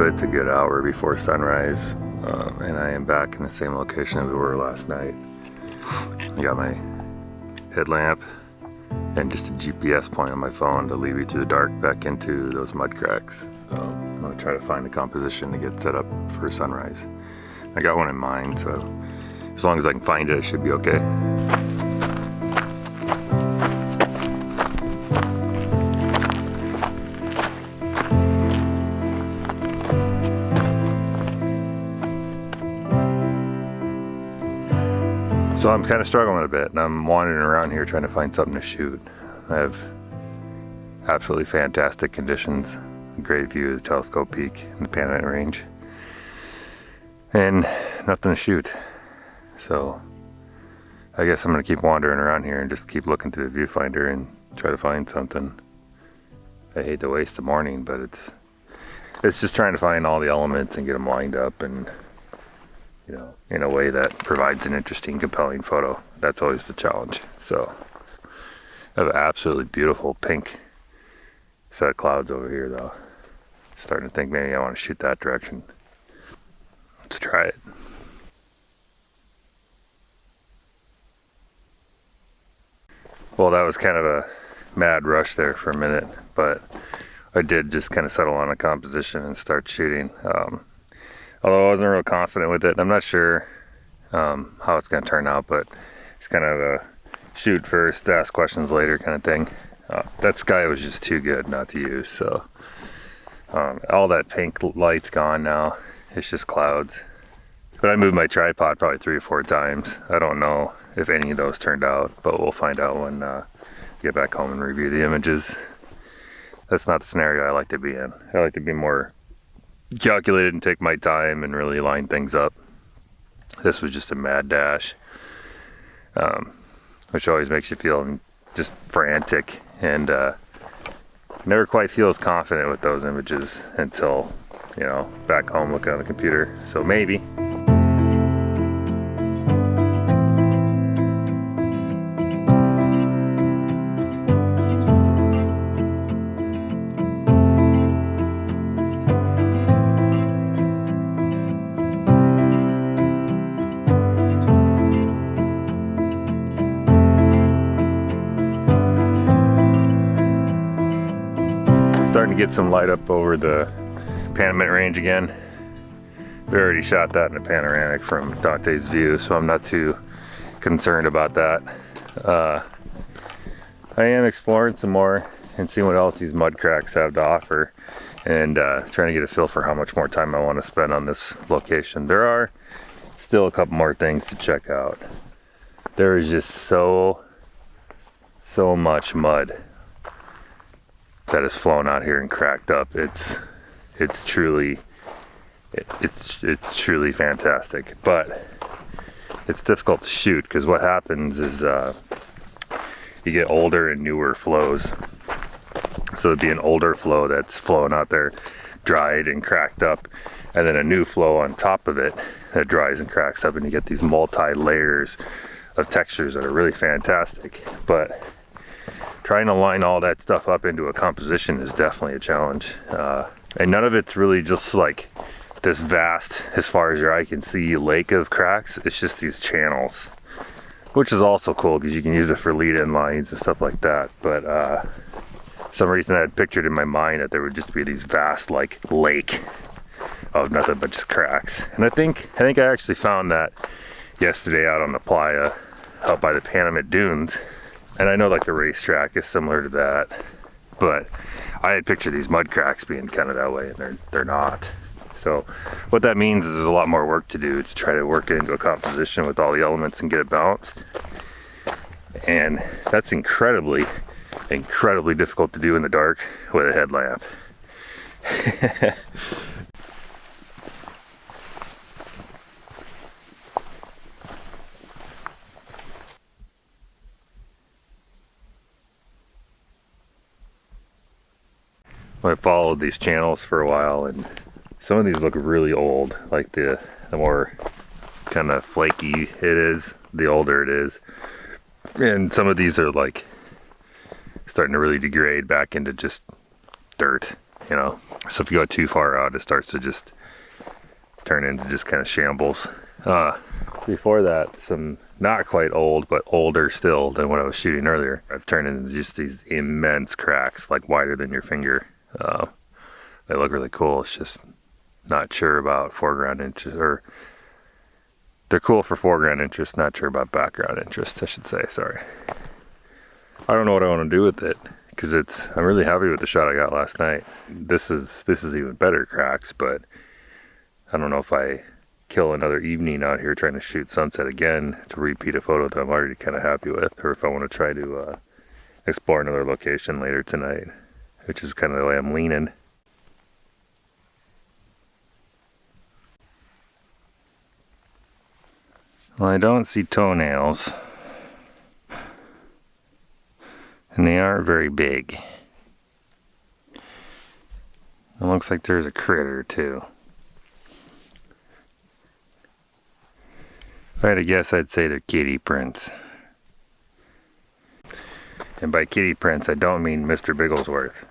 So it's a good hour before sunrise, and I am back in the same location that we were last night. I got my headlamp and just a GPS point on my phone to lead me through the dark back into those mud cracks. I'm gonna try to find a composition to get set up for sunrise. I got one in mind, so as long as I can find it, it should be okay. So I'm kind of struggling a bit, and I'm wandering around here trying to find something to shoot. I have absolutely fantastic conditions, a great view of the Telescope Peak and the Panamint Range, and nothing to shoot. So I guess I'm gonna keep wandering around here and just keep looking through the viewfinder and try to find something. I hate to waste the morning, but it's just trying to find all the elements and get them lined up and, you know, in a way that provides an interesting, compelling photo. That's always the challenge. So I have an absolutely beautiful pink set of clouds over here though. Starting to think maybe I want to shoot that direction. Let's try it. Well, that was kind of a mad rush there for a minute, but I did just kind of settle on a composition and start shooting. Although I wasn't real confident with it. I'm not sure how it's going to turn out, but it's kind of a shoot first, ask questions later kind of thing. That sky was just too good not to use, so all that pink light's gone now. It's just clouds. But I moved my tripod probably 3 or 4 times. I don't know if any of those turned out, but we'll find out when I get back home and review the images. That's not the scenario I like to be in. I like to be more calculated and take my time and really line things up. This was just a mad dash, which always makes you feel just frantic, and never quite feel as confident with those images until, you know, back home looking on the computer. So maybe. Starting to get some light up over the Panamint Range again. We already shot that in a panoramic from Dante's view, so I'm not too concerned about that. I am exploring some more and seeing what else these mud cracks have to offer, and trying to get a feel for how much more time I want to spend on this location. There are still a couple more things to check out. There is just so much mud that has flown out here and cracked up. It's truly fantastic, but it's difficult to shoot because what happens is you get older and newer flows. So it'd be an older flow that's flowing out there, dried and cracked up, and then a new flow on top of it that dries and cracks up, and you get these multi-layers of textures that are really fantastic. But trying to line all that stuff up into a composition is definitely a challenge. And none of it's really just like this vast, as far as your eye can see, lake of cracks. It's just these channels, which is also cool because you can use it for lead-in lines and stuff like that. But for some reason I had pictured in my mind that there would just be these vast like lake of nothing but just cracks. And I think I actually found that yesterday out on the playa out by the Panamint Dunes. And I know like the racetrack is similar to that, but I had pictured these mud cracks being kind of that way, and they're not. So what that means is there's a lot more work to do to try to work it into a composition with all the elements and get it balanced. And that's incredibly difficult to do in the dark with a headlamp. I followed these channels for a while, and some of these look really old. Like the more kind of flaky it is, the older it is. And some of these are like starting to really degrade back into just dirt. you know. So if you go too far out, it starts to just turn into just kind of shambles. Before that, some not quite old, but older still than what I was shooting earlier. I've turned into just these immense cracks, like wider than your finger. They look really cool. It's just not sure about foreground interest, or they're cool for foreground interest, not sure about background interest, I should say, sorry. I don't know what I want to do with it, because I'm really happy with the shot I got last night. This is even better cracks, but I don't know if I kill another evening out here trying to shoot sunset again to repeat a photo that I'm already kind of happy with, or if I want to try to explore another location later tonight, which is kind of the way I'm leaning. Well, I don't see toenails, and they aren't very big. It looks like there's a critter too. If I had to guess, I'd say they're kitty prints. And by kitty prints, I don't mean Mr. Bigglesworth.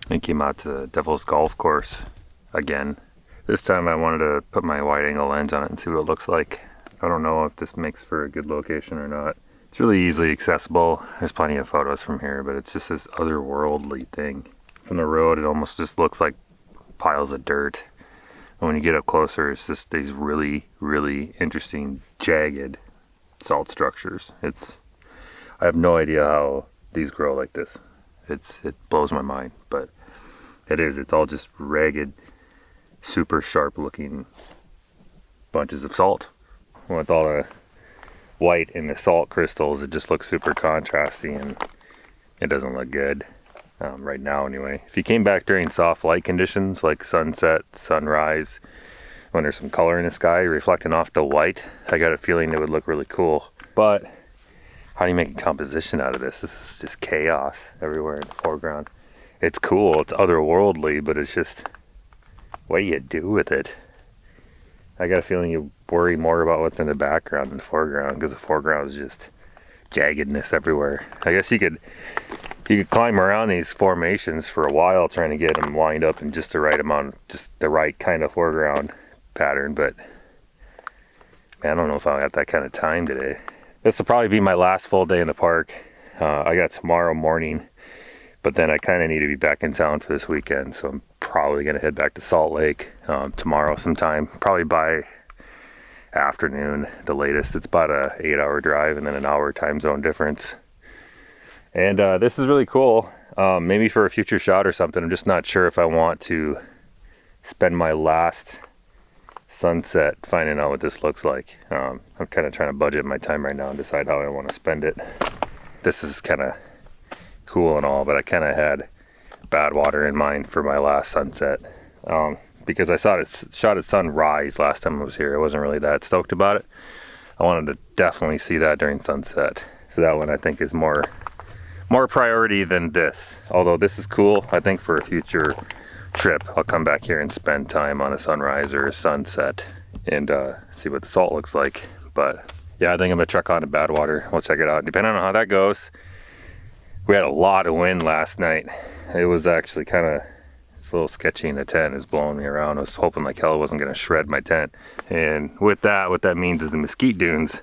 I came out to the Devil's Golf Course again. This time I wanted to put my wide angle lens on it and see what it looks like. I don't know if this makes for a good location or not. It's really easily accessible. There's plenty of photos from here, but it's just this otherworldly thing. From the road, it almost just looks like piles of dirt. And when you get up closer, it's just these really, really interesting, jagged salt structures. I have no idea how these grow like this. It blows my mind, but it's all just ragged, super sharp looking bunches of salt. With all the white in the salt crystals, it just looks super contrasty, and it doesn't look good right now anyway. If you came back during soft light conditions like sunset, sunrise, when there's some color in the sky reflecting off the white, I got a feeling it would look really cool. But how do you make a composition out of this? This is just chaos everywhere in the foreground. It's cool, it's otherworldly, but it's just, what do you do with it? I got a feeling you worry more about what's in the background than the foreground, because the foreground is just jaggedness everywhere. I guess you could climb around these formations for a while trying to get them lined up in just the right amount, just the right kind of foreground pattern, but man, I don't know if I got that kind of time today. This will probably be my last full day in the park. I got tomorrow morning, but then I kind of need to be back in town for this weekend, so I'm probably going to head back to Salt Lake tomorrow sometime, probably by afternoon, the latest. It's about a 8-hour drive and then an hour time zone difference. And this is really cool. Maybe for a future shot or something. I'm just not sure if I want to spend my last sunset finding out what this looks like. I'm kind of trying to budget my time right now and decide how I want to spend it. This is kind of cool and all, but I kind of had Badwater in mind for my last sunset, because I shot at sunrise last time I was here. I wasn't really that stoked about it. I wanted to definitely see that during sunset, so that one I think is more priority than this. Although this is cool, I think for a future trip I'll come back here and spend time on a sunrise or a sunset and see what the salt looks like. But yeah, I think I'm gonna truck on to Badwater. We'll check it out. Depending on how that goes. We had a lot of wind last night. It was actually kind of a little sketchy in the tent. It was blowing me around. I was hoping like hell it wasn't going to shred my tent. And with that, what that means is the mesquite dunes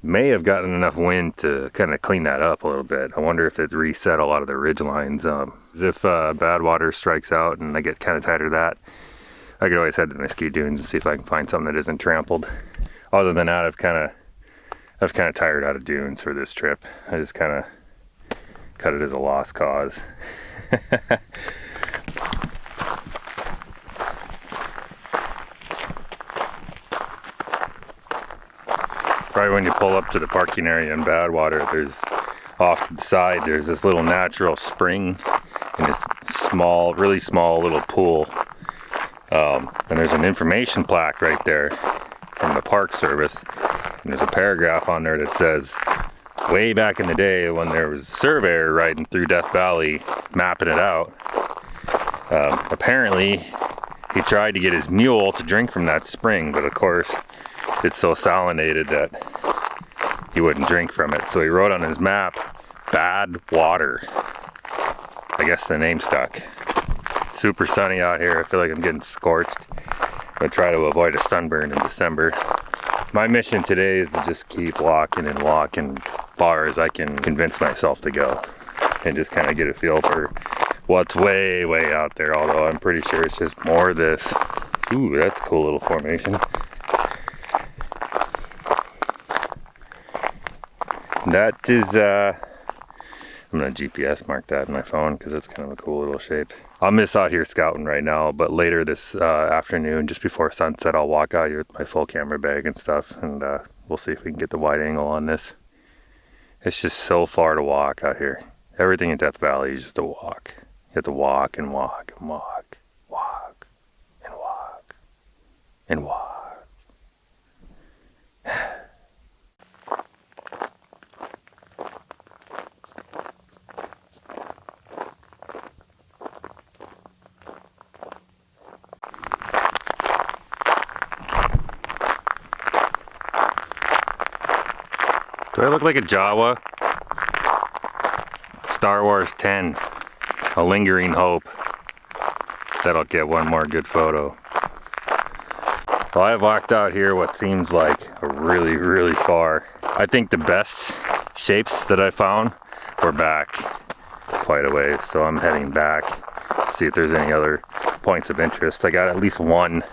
may have gotten enough wind to kind of clean that up a little bit. I wonder if it reset a lot of the ridge lines. If Badwater strikes out and I get kind of tired of that, I could always head to the mesquite dunes and see if I can find something that isn't trampled. Other than that, I've kind of tired out of dunes for this trip. I just kind of cut it as a lost cause. Right when you pull up to the parking area in Badwater, there's off to the side, there's this little natural spring and this small, really small little pool. And there's an information plaque right there from the Park Service. And there's a paragraph on there that says, way back in the day when there was a surveyor riding through Death Valley mapping it out, apparently he tried to get his mule to drink from that spring, but of course it's so salinated that he wouldn't drink from it. So he wrote on his map, Badwater. I guess the name stuck. It's super sunny out here. I feel like I'm getting scorched. I'm gonna try to avoid a sunburn in December. My mission today is to just keep walking and walking far as I can convince myself to go, and just kind of get a feel for what's way, way out there, although I'm pretty sure it's just more of this. Ooh, that's a cool little formation. That is, I'm gonna GPS mark that in my phone because it's kind of a cool little shape. I'm just out here scouting right now, but later this afternoon, just before sunset, I'll walk out here with my full camera bag and stuff, and we'll see if we can get the wide angle on this. It's just so far to walk out here. Everything in Death Valley is just a walk. You have to walk and walk and walk, walk and walk and walk. Do I look like a Jawa? Star Wars 10. A lingering hope that I'll get one more good photo. Well, I've walked out here what seems like a really, really far. I think the best shapes that I found were back quite a ways, so I'm heading back to see if there's any other points of interest. I got at least one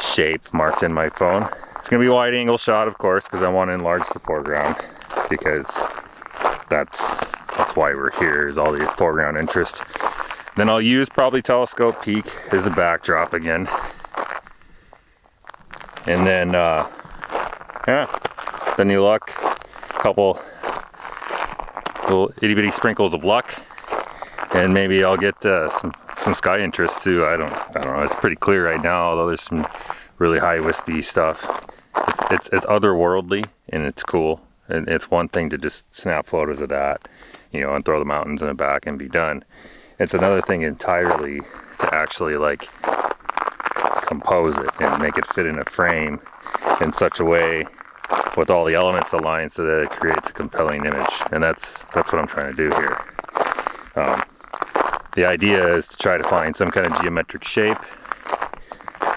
shape marked in my phone. It's gonna be a wide angle shot, of course, because I want to enlarge the foreground, because that's why we're here, is all the foreground interest. Then I'll use probably telescope peak as the backdrop again. And then, then you look, a couple little itty bitty sprinkles of luck, and maybe I'll get some sky interest too. I don't know. It's pretty clear right now, although there's some really high wispy stuff. It's otherworldly and it's cool. And it's one thing to just snap photos of that, you know, and throw the mountains in the back and be done. It's another thing entirely to actually like compose it and make it fit in a frame in such a way with all the elements aligned so that it creates a compelling image. And that's what I'm trying to do here. The idea is to try to find some kind of geometric shape,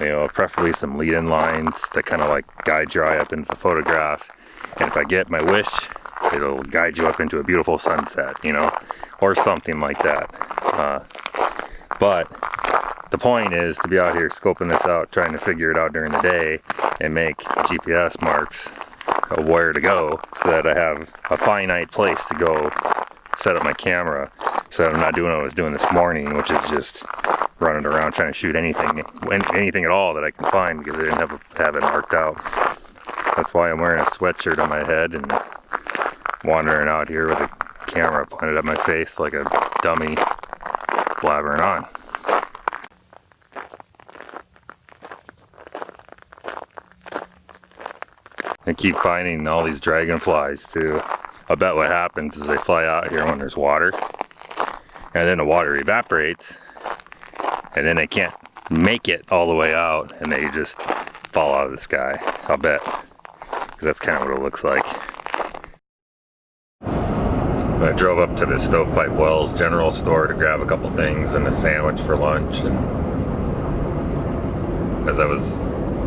you know, preferably some lead-in lines that kind of like guide your eye up into the photograph. And if I get my wish, it'll guide you up into a beautiful sunset, you know, or something like that. But the point is to be out here scoping this out, trying to figure it out during the day and make GPS marks of where to go so that I have a finite place to go set up my camera, so that I'm not doing what I was doing this morning, which is just running around trying to shoot anything at all that I can find because I didn't have it marked out. That's why I'm wearing a sweatshirt on my head and wandering out here with a camera pointed at my face like a dummy blabbering on. I keep finding all these dragonflies too. I bet what happens is they fly out here when there's water, and then the water evaporates, and then they can't make it all the way out, and they just fall out of the sky. I'll bet, because that's kind of what it looks like. I drove up to the Stovepipe Wells General Store to grab a couple things and a sandwich for lunch, and as I was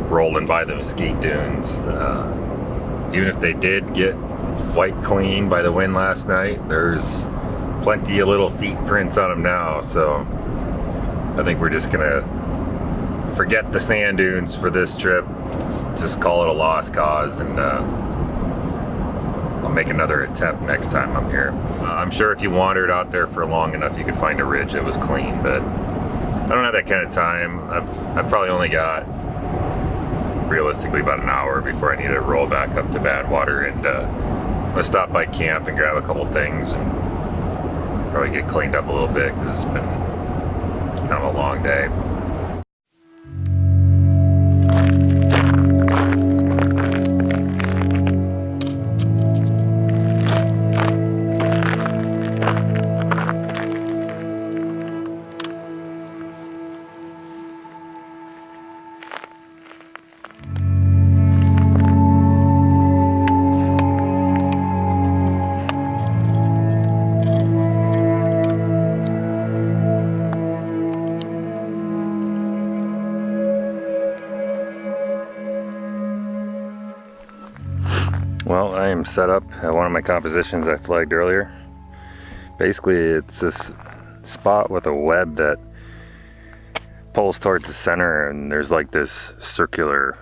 rolling by the mesquite dunes, even if they did get wiped clean by the wind last night, there's plenty of little feet prints on them now, so I think we're just gonna forget the sand dunes for this trip, just call it a lost cause, and I'll make another attempt next time I'm here. I'm sure if you wandered out there for long enough you could find a ridge that was clean, but I don't have that kind of time. I've probably only got realistically about an hour before I need to roll back up to Badwater, and I'll stop by camp and grab a couple things and probably get cleaned up a little bit because it's been kind of a long day. am set up at one of my compositions I flagged earlier. Basically, it's this spot with a web that pulls towards the center, and there's like this circular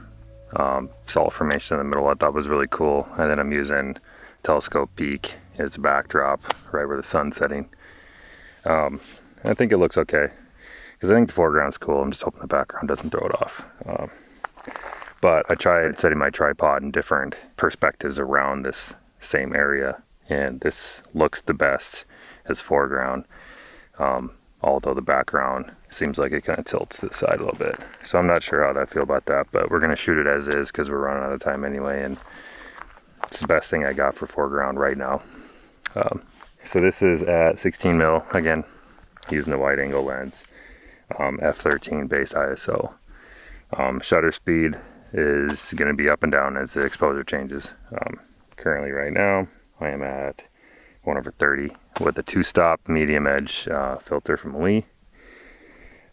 salt formation in the middle I thought was really cool. And then I'm using telescope peak as a backdrop right where the sun's setting. I think it looks okay because I think the foreground's cool. I'm just hoping the background doesn't throw it off. But I tried setting my tripod in different perspectives around this same area, and this looks the best as foreground, although the background seems like it kind of tilts to the side a little bit. So I'm not sure how I feel about that, but we're going to shoot it as is because we're running out of time anyway, and it's the best thing I got for foreground right now. So this is at 16 mil, again, using the wide angle lens, f13 base ISO. Shutter speed is going to be up and down as the exposure changes. Currently right now I am at 1/30 with a 2-stop medium edge filter from Lee.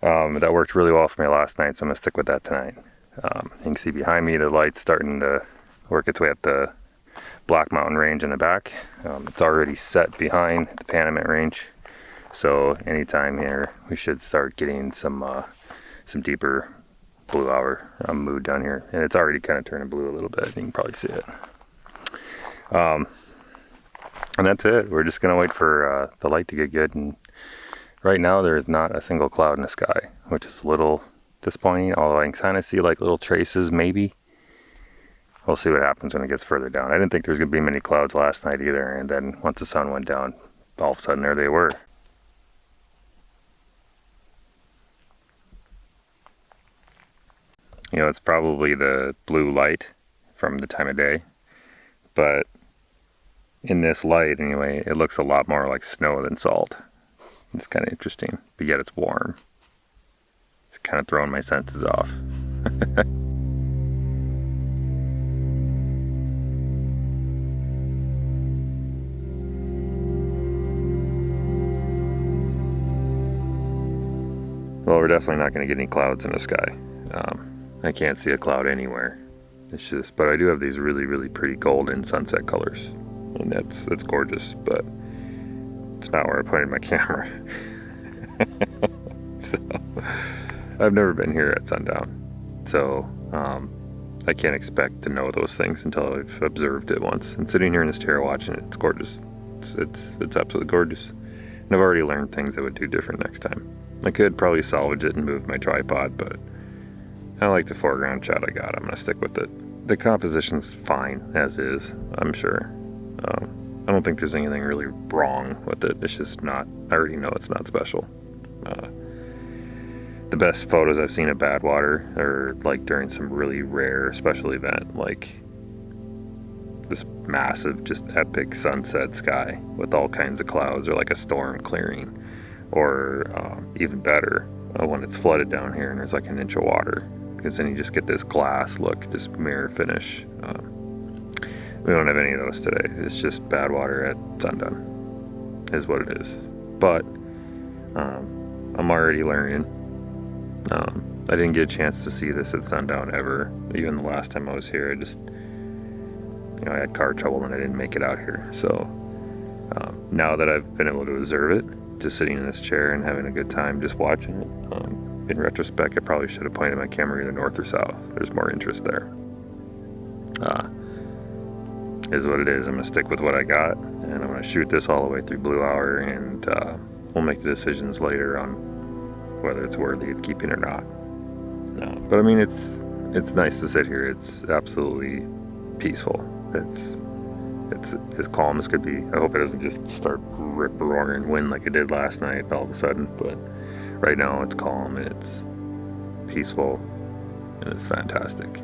That worked really well for me last night, so I'm going to stick with that tonight. You can see behind me the light's starting to work its way up the Black Mountain range in the back. It's already set behind the Panamint range, so anytime here we should start getting some deeper blue hour mood down here, and it's already kind of turning blue a little bit. You can probably see it. And that's it. We're just gonna wait for the light to get good, and right now there is not a single cloud in the sky, which is a little disappointing, although I can kind of see like little traces maybe. We'll see what happens when it gets further down. I didn't think there was gonna be many clouds last night either, and then once the sun went down, all of a sudden there they were. You know, it's probably the blue light from the time of day, but in this light anyway, it looks a lot more like snow than salt. It's kind of interesting, but yet it's warm. It's kind of throwing my senses off. Well, we're definitely not going to get any clouds in the sky. I can't see a cloud anywhere. It's just, but I do have these really, really pretty golden sunset colors, and that's gorgeous. But it's not where I pointed my camera. So I've never been here at sundown, so I can't expect to know those things until I've observed it once. And sitting here in this chair watching it, it's gorgeous. It's absolutely gorgeous. And I've already learned things I would do different next time. I could probably salvage it and move my tripod, but I like the foreground shot I got. I'm going to stick with it. The composition's fine as is, I'm sure. I don't think there's anything really wrong with it. It's just not, I already know it's not special. The best photos I've seen of Badwater are like during some really rare special event, like this massive, just epic sunset sky with all kinds of clouds, or like a storm clearing, or even better, when it's flooded down here and there's like an inch of water, because then you just get this glass look, this mirror finish. We don't have any of those today. It's just Badwater at sundown is what it is. But I'm already learning. I didn't get a chance to see this at sundown ever. Even the last time I was here, I just, I had car trouble and I didn't make it out here. So now that I've been able to observe it, just sitting in this chair and having a good time just watching it, in retrospect, I probably should have pointed my camera either north or south. There's more interest there. Is what it is. I'm going to stick with what I got, and I'm going to shoot this all the way through blue hour, and we'll make the decisions later on whether it's worthy of keeping or not. But I mean, it's nice to sit here. It's absolutely peaceful. It's as calm as could be. I hope it doesn't just start rip-roaring wind like it did last night all of a sudden, but right now it's calm and it's peaceful and it's fantastic.